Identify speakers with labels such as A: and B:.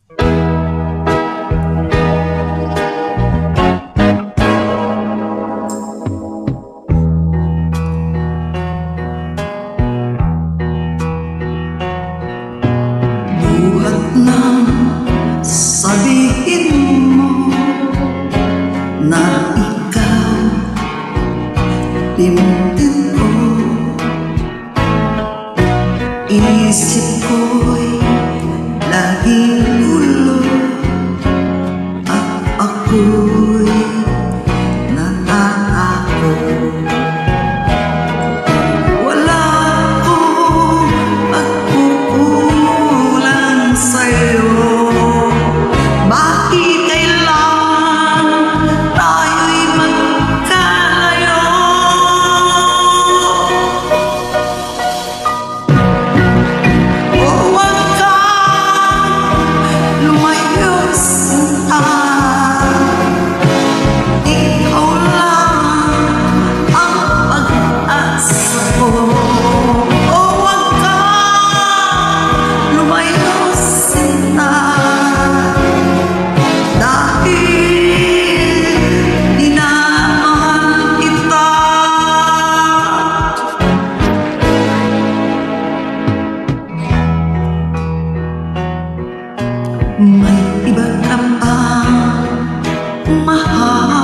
A: Buhat ng sabihin mo na ikaw pinutin ko, isip ko'y laging gulo at ako'y natatakot. Wala akong pagkukulang sa'yo, bakit kailangan tayo'y magkalayo? O huwag kang lumayo sinta, ikaw lang ang pag-asa ko. O huwag kang lumayo sinta, dahil minamahal kita. May iba ka pang mahal,